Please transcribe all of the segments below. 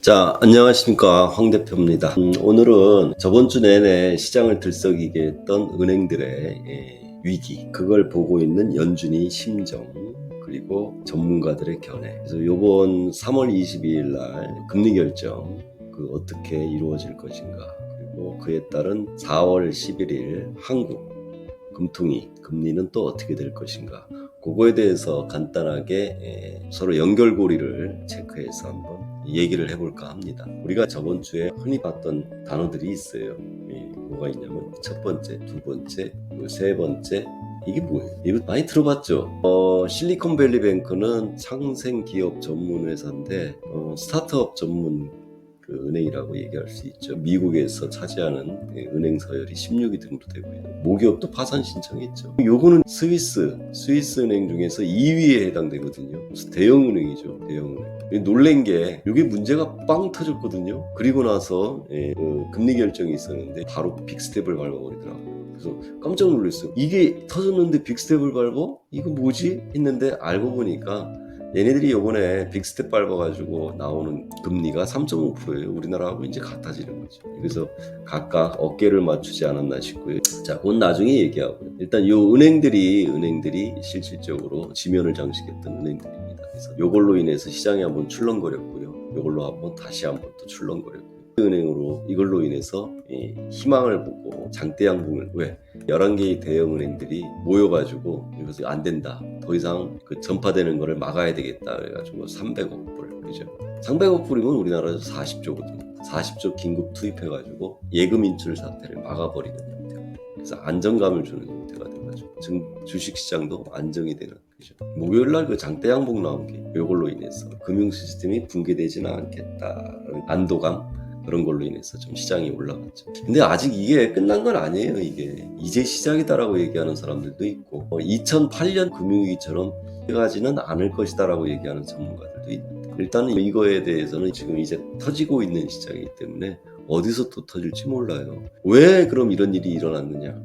자, 안녕하십니까. 황 대표입니다. 오늘은 저번 주 내내 시장을 들썩이게 했던 은행들의 위기, 그걸 보고 있는 연준이 심정, 그리고 전문가들의 견해. 그래서 요번 3월 22일 날 금리 결정, 어떻게 이루어질 것인가. 그리고 그에 따른 4월 11일 한국 금통위 금리는 또 어떻게 될 것인가. 그거에 대해서 간단하게 서로 연결고리를 체크해서 한번 얘기를 해볼까 합니다. 우리가 저번 주에 흔히 봤던 단어들이 있어요. 뭐가 있냐면 첫 번째, 두 번째, 세 번째. 이게 뭐예요? 이거 많이 들어봤죠? 실리콘밸리뱅크는 창생기업 전문 회사인데 스타트업 전문 은행이라고 얘기할 수 있죠. 미국에서 차지하는 은행 서열이 16위 정도 되고요. 모기업도 파산 신청했죠. 요거는 스위스 은행 중에서 2위에 해당되거든요. 그래서 대형 은행이죠. 대형 은행. 놀란 게 이게 문제가 빵 터졌거든요. 그리고 나서 금리 결정이 있었는데 바로 빅스텝을 밟아버리더라고요. 그래서 깜짝 놀랐어요. 이게 터졌는데 빅스텝을 밟아? 이거 뭐지? 했는데 알고 보니까 얘네들이 요번에 빅스텝 밟아가지고 나오는 금리가 3.5%예요. 우리나라하고 이제 같아지는 거죠. 그래서 각각 어깨를 맞추지 않았나 싶고요. 자, 그건 나중에 얘기하고요. 일단 요 은행들이 실질적으로 지면을 장식했던 은행들입니다. 그래서 요걸로 인해서 시장이 한번 출렁거렸고요. 요걸로 한번 다시 한번 또 출렁거렸고요. 은행으로 이걸로 인해서 희망을 보고 장대양봉을 왜 11개의 대형 은행들이 모여가지고 이것이 안 된다, 더 이상 전파되는 거를 막아야 되겠다 그래가지고 300억 불, 그죠? 300억 불이면 우리나라에서 40조거든요 40조 긴급 투입해가지고 예금 인출 사태를 막아버리는 형태. 그래서 안정감을 주는 형태가 돼가지고 주식시장도 안정이 되는, 그죠? 목요일날 그 장대양봉 나온 게 이걸로 인해서 금융 시스템이 붕괴되지는 않겠다는 안도감, 그런 걸로 인해서 좀 시장이 올라갔죠. 근데 아직 이게 끝난 건 아니에요. 이게 이제 시작이다라고 얘기하는 사람들도 있고 2008년 금융위기처럼 가지는 않을 것이다라고 얘기하는 전문가들도 있는데, 일단은 이거에 대해서는 지금 이제 터지고 있는 시장이기 때문에 어디서 또 터질지 몰라요. 왜 그럼 이런 일이 일어났느냐,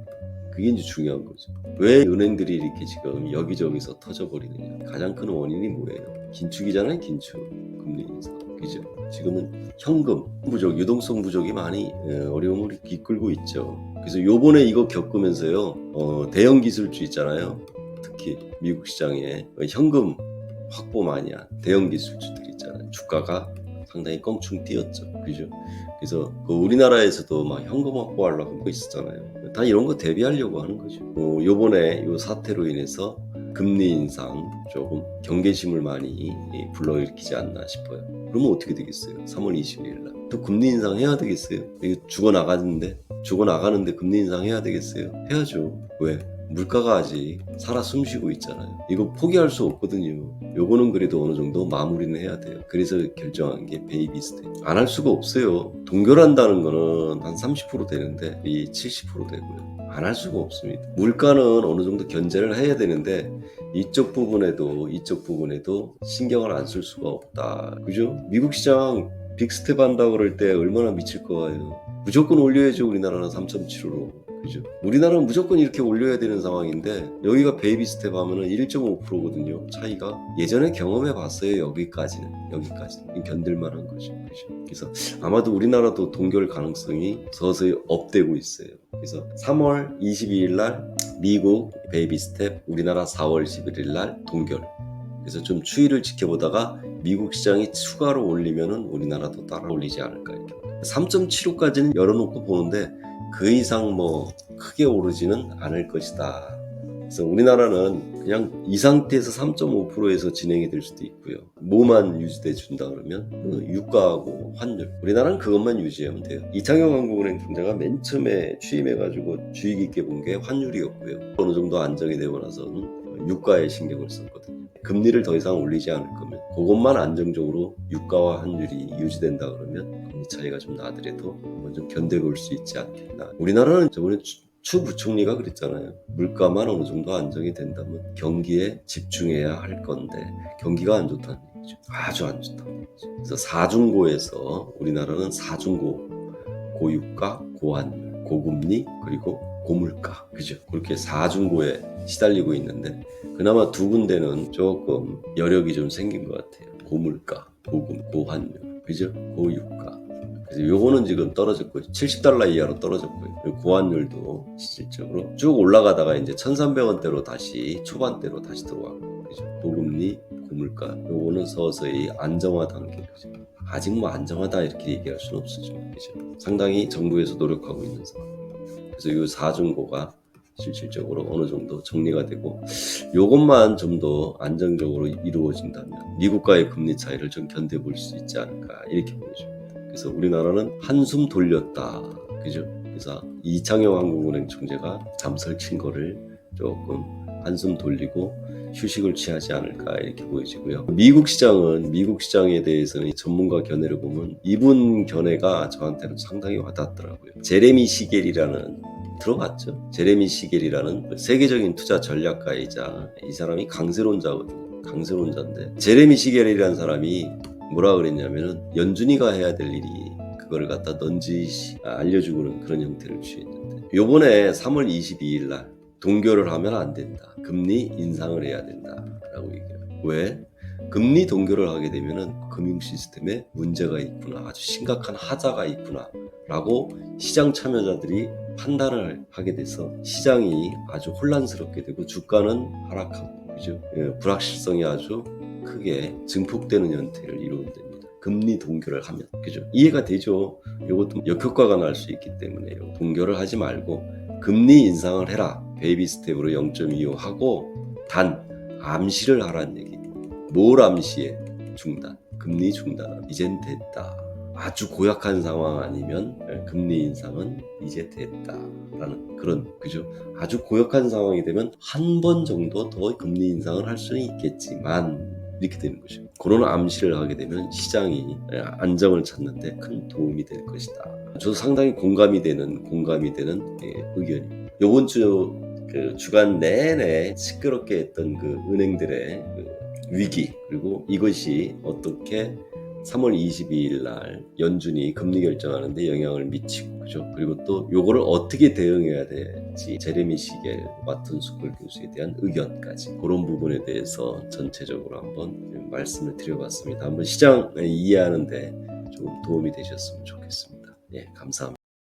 그게 이제 중요한 거죠. 왜 은행들이 이렇게 지금 여기저기서 터져버리느냐. 가장 큰 원인이 뭐예요? 긴축이잖아요. 긴축, 금리 인상, 그죠? 지금은 현금 부족, 유동성 부족이 많이 어려움을 이끌고 있죠. 그래서 요번에 이거 겪으면서요, 대형 기술주 있잖아요. 특히 미국 시장에 현금 확보 많이 한 대형 기술주들 있잖아요. 주가가 상당히 껑충 뛰었죠. 그죠? 그래서 우리나라에서도 막 현금 확보하려고 하고 있었잖아요. 다 이런 거 대비하려고 하는 거죠. 요번에 요 사태로 인해서 금리 인상 조금 경계심을 많이 불러일으키지 않나 싶어요. 그러면 어떻게 되겠어요? 3월 20일 날 또 금리 인상 해야 되겠어요? 이거 죽어나가는데 금리 인상 해야 되겠어요? 해야죠. 왜? 물가가 아직 살아 숨쉬고 있잖아요. 이거 포기할 수 없거든요. 요거는 그래도 어느 정도 마무리는 해야 돼요. 그래서 결정한 게 베이비 스텝. 안 할 수가 없어요. 동결한다는 거는 한 30% 되는데 이 70% 되고요. 안 할 수가 없습니다. 물가는 어느 정도 견제를 해야 되는데 이쪽 부분에도 신경을 안 쓸 수가 없다. 그죠? 미국 시장 빅스텝 한다고 그럴 때 얼마나 미칠 거예요. 무조건 올려야죠. 우리나라는 3.75로. 그죠? 우리나라는 무조건 이렇게 올려야 되는 상황인데 여기가 베이비 스텝 하면은 1.5%거든요. 차이가. 예전에 경험해 봤어요. 여기까지는 견딜만한 거죠. 그죠? 그래서 아마도 우리나라도 동결 가능성이 서서히 업되고 있어요. 그래서 3월 22일 날 미국 베이비 스텝, 우리나라 4월 11일 날 동결. 그래서 좀 추이를 지켜보다가 미국 시장이 추가로 올리면은 우리나라도 따라 올리지 않을까, 이렇게. 3.75까지는 열어놓고 보는데 그 이상 뭐 크게 오르지는 않을 것이다. 그래서 우리나라는 그냥 이 상태에서 3.5%에서 진행이 될 수도 있고요. 뭐만 유지돼 준다 그러면 유가하고 환율, 우리나라는 그것만 유지하면 돼요. 이창용 한국은행 총재가 맨 처음에 취임해가지고 주의 깊게 본 게 환율이었고요. 어느 정도 안정이 되고 나서는 유가에 신경을 썼거든요. 금리를 더 이상 올리지 않을 거면 그것만 안정적으로 유가와 환율이 유지된다 그러면 금리 차이가 좀 나더라도 좀 견뎌볼 수 있지 않겠나. 우리나라는 저번에 추 부총리가 그랬잖아요. 물가만 어느 정도 안정이 된다면 경기에 집중해야 할 건데 경기가 안 좋다는 얘기죠. 아주 안 좋다는 얘기죠. 그래서 사중고에서 우리나라는 사중고, 고유가, 고환율, 고금리, 그리고 고물가, 그죠? 그렇게 사중고에 시달리고 있는데 그나마 두 군데는 조금 여력이 좀 생긴 것 같아요. 고물가, 고금, 고환율. 그죠? 고유가. 그래서 요거는 지금 떨어졌고 $70 이하로 떨어졌고요. 그리고 고환율도 실질적으로 쭉 올라가다가 이제 1,300원대로 다시 초반대로 다시 들어왔고, 그죠? 고금리, 고물가, 요거는 서서히 안정화 단계, 그죠? 아직 뭐 안정하다 이렇게 얘기할 수는 없었지만, 그죠? 상당히 정부에서 노력하고 있는 상황. 그래서 이 4중고가 실질적으로 어느 정도 정리가 되고, 요것만 좀 더 안정적으로 이루어진다면 미국과의 금리 차이를 좀 견뎌볼 수 있지 않을까 이렇게 보여집니다. 그래서 우리나라는 한숨 돌렸다, 그죠? 그래서 이창용 한국은행 총재가 잠설 친 거를 조금 한숨 돌리고 휴식을 취하지 않을까 이렇게 보여지고요. 미국 시장에 대해서는 전문가 견해를 보면 이분 견해가 저한테는 상당히 와닿더라고요. 제레미 시겔이라는, 들어봤죠? 제레미 시겔이라는 세계적인 투자 전략가이자, 이 사람이 강세론자거든요. 강세론자인데, 제레미 시겔이라는 사람이 뭐라 그랬냐면은 연준이가 해야 될 일이 그거를 갖다 넌지시 알려주고는 그런 형태를 취했는데, 요번에 3월 22일 날 동결을 하면 안 된다. 금리 인상을 해야 된다. 라고 얘기해요. 왜? 금리 동결을 하게 되면은 금융 시스템에 문제가 있구나. 아주 심각한 하자가 있구나. 라고 시장 참여자들이 판단을 하게 돼서 시장이 아주 혼란스럽게 되고 주가는 하락하고, 그죠? 불확실성이 아주 크게 증폭되는 형태를 이루어냅니다. 금리 동결을 하면, 그죠? 이해가 되죠? 이것도 역효과가 날 수 있기 때문에 동결을 하지 말고 금리 인상을 해라. 베이비 스텝으로 0.25 하고, 단 암시를 하라는 얘기입니다. 뭘 암시해? 중단. 금리 중단은 이젠 됐다. 아주 고약한 상황 아니면 금리 인상은 이제 됐다라는 그런, 그죠? 아주 고약한 상황이 되면 한 번 정도 더 금리 인상을 할 수는 있겠지만 이렇게 되는 거죠. 그런 암시를 하게 되면 시장이 안정을 찾는데 큰 도움이 될 것이다. 저도 상당히 공감이 되는 의견입니다. 이번 주 주간 내내 시끄럽게 했던 그 은행들의 위기, 그리고 이것이 어떻게 3월 22일 날 연준이 금리 결정하는데 영향을 미치고, 그죠? 그리고 또 요거를 어떻게 대응해야 될지, 제레미 시겔 와튼 스쿨 교수에 대한 의견까지, 그런 부분에 대해서 전체적으로 한번 말씀을 드려봤습니다. 한번 시장 이해하는데 좀 도움이 되셨으면 좋겠습니다. 예, 감사합니다.